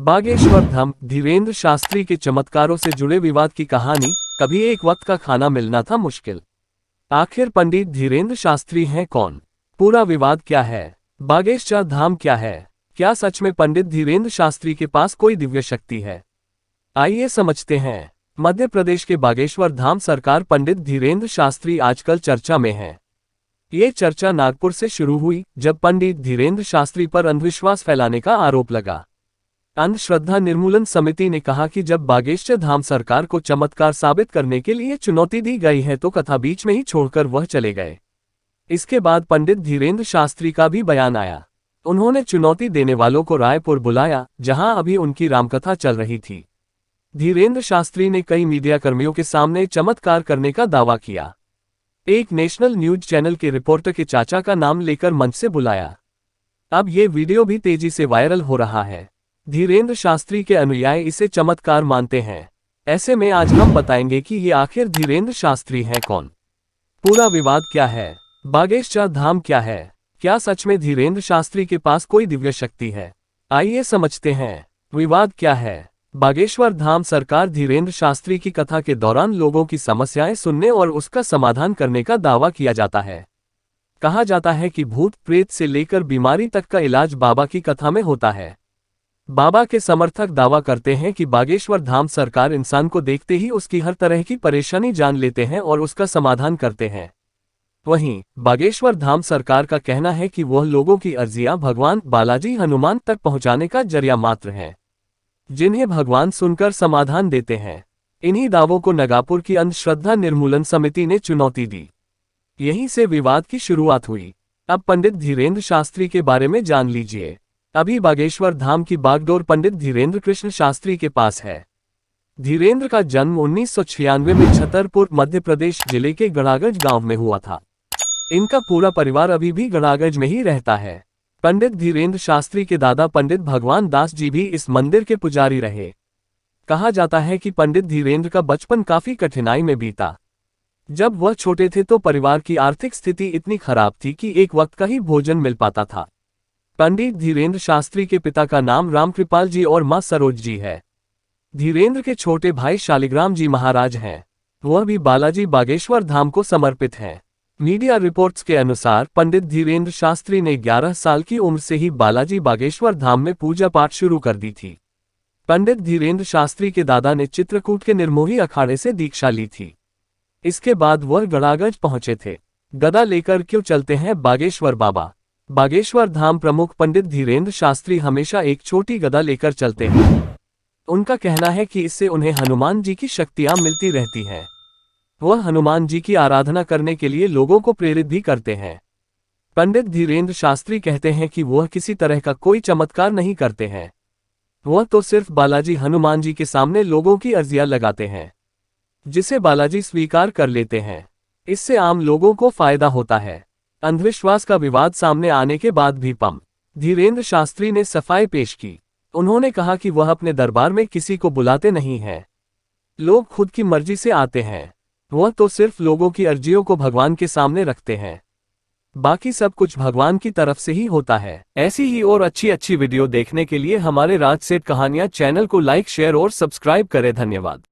बागेश्वर धाम धीरेन्द्र शास्त्री के चमत्कारों से जुड़े विवाद की कहानी। कभी एक वक्त का खाना मिलना था मुश्किल। आखिर पंडित धीरेन्द्र शास्त्री हैं कौन? पूरा विवाद क्या है? बागेश्वर धाम क्या है? क्या सच में पंडित धीरेन्द्र शास्त्री के पास कोई दिव्य शक्ति है? आइए समझते हैं। मध्य प्रदेश के बागेश्वर धाम सरकार पंडित धीरेन्द्र शास्त्री आजकल चर्चा में है। ये चर्चा नागपुर से शुरू हुई जब पंडित धीरेन्द्र शास्त्री पर अंधविश्वास फैलाने का आरोप लगा। अंधश्रद्धा निर्मूलन समिति ने कहा कि जब बागेश्वर धाम सरकार को चमत्कार साबित करने के लिए चुनौती दी गई है तो कथा बीच में ही छोड़कर वह चले गए। इसके बाद पंडित धीरेन्द्र शास्त्री का भी बयान आया। उन्होंने चुनौती देने वालों को रायपुर बुलाया, जहां अभी उनकी रामकथा चल रही थी। धीरेन्द्र शास्त्री ने कई मीडिया कर्मियों के सामने चमत्कार करने का दावा किया। एक नेशनल न्यूज चैनल के रिपोर्टर के चाचा का नाम लेकर मंच से बुलाया। अब ये वीडियो भी तेजी से वायरल हो रहा है। धीरेन्द्र शास्त्री के अनुयायी इसे चमत्कार मानते हैं। ऐसे में आज हम बताएंगे कि ये आखिर धीरेन्द्र शास्त्री हैं कौन, पूरा विवाद क्या है, बागेश्वर धाम क्या है, क्या सच में धीरेन्द्र शास्त्री के पास कोई दिव्य शक्ति है? आइए समझते हैं। विवाद क्या है? बागेश्वर धाम सरकार धीरेन्द्र शास्त्री की कथा के दौरान लोगों की समस्याएं सुनने और उसका समाधान करने का दावा किया जाता है। कहा जाता है कि भूत प्रेत से लेकर बीमारी तक का इलाज बाबा की कथा में होता है। बाबा के समर्थक दावा करते हैं कि बागेश्वर धाम सरकार इंसान को देखते ही उसकी हर तरह की परेशानी जान लेते हैं और उसका समाधान करते हैं। वहीं बागेश्वर धाम सरकार का कहना है कि वह लोगों की अर्जियां भगवान बालाजी हनुमान तक पहुंचाने का जरिया मात्र है, जिन्हें भगवान सुनकर समाधान देते हैं। इन्हीं दावों को नागपुर की अंधश्रद्धा निर्मूलन समिति ने चुनौती दी। यहीं से विवाद की शुरुआत हुई। अब पंडित धीरेन्द्र शास्त्री के बारे में जान लीजिए। अभी बागेश्वर धाम की बागडोर पंडित धीरेन्द्र कृष्ण शास्त्री के पास है। धीरेन्द्र का जन्म 1996 में छतरपुर मध्य प्रदेश जिले के गड़ागज गांव में हुआ था। इनका पूरा परिवार अभी भी गड़ागज में ही रहता है। पंडित धीरेन्द्र शास्त्री के दादा पंडित भगवान दास जी भी इस मंदिर के पुजारी रहे। कहा जाता है कि पंडित धीरेन्द्र का बचपन काफी कठिनाई में बीता। जब वह छोटे थे तो परिवार की आर्थिक स्थिति इतनी खराब थी कि एक वक्त का ही भोजन मिल पाता था। पंडित धीरेन्द्र शास्त्री के पिता का नाम रामकृपाल जी और मां सरोज जी है। धीरेन्द्र के छोटे भाई शालिग्राम जी महाराज हैं। वह भी बालाजी बागेश्वर धाम को समर्पित हैं। मीडिया रिपोर्ट्स के अनुसार पंडित धीरेन्द्र शास्त्री ने 11 साल की उम्र से ही बालाजी बागेश्वर धाम में पूजा पाठ शुरू कर दी थी। पंडित धीरेन्द्र शास्त्री के दादा ने चित्रकूट के निर्मोही अखाड़े से दीक्षा ली थी। इसके बाद वह गड़ागज पहुंचे थे। गदा लेकर क्यों चलते हैं बागेश्वर बाबा? बागेश्वर धाम प्रमुख पंडित धीरेन्द्र शास्त्री हमेशा एक छोटी गदा लेकर चलते हैं। उनका कहना है कि इससे उन्हें हनुमान जी की शक्तियां मिलती रहती हैं। वह हनुमान जी की आराधना करने के लिए लोगों को प्रेरित भी करते हैं। पंडित धीरेन्द्र शास्त्री कहते हैं कि वह किसी तरह का कोई चमत्कार नहीं करते हैं। वह तो सिर्फ बालाजी हनुमान जी के सामने लोगों की अर्जियां लगाते हैं, जिसे बालाजी स्वीकार कर लेते हैं। इससे आम लोगों को फायदा होता है। अंधविश्वास का विवाद सामने आने के बाद भी धीरेन्द्र शास्त्री ने सफाई पेश की। उन्होंने कहा कि वह अपने दरबार में किसी को बुलाते नहीं हैं। लोग खुद की मर्जी से आते हैं। वह तो सिर्फ लोगों की अर्जियों को भगवान के सामने रखते हैं। बाकी सब कुछ भगवान की तरफ से ही होता है। ऐसी ही और अच्छी वीडियो देखने के लिए हमारे राज सेठ कहानियां चैनल को लाइक, शेयर और सब्सक्राइब करें। धन्यवाद।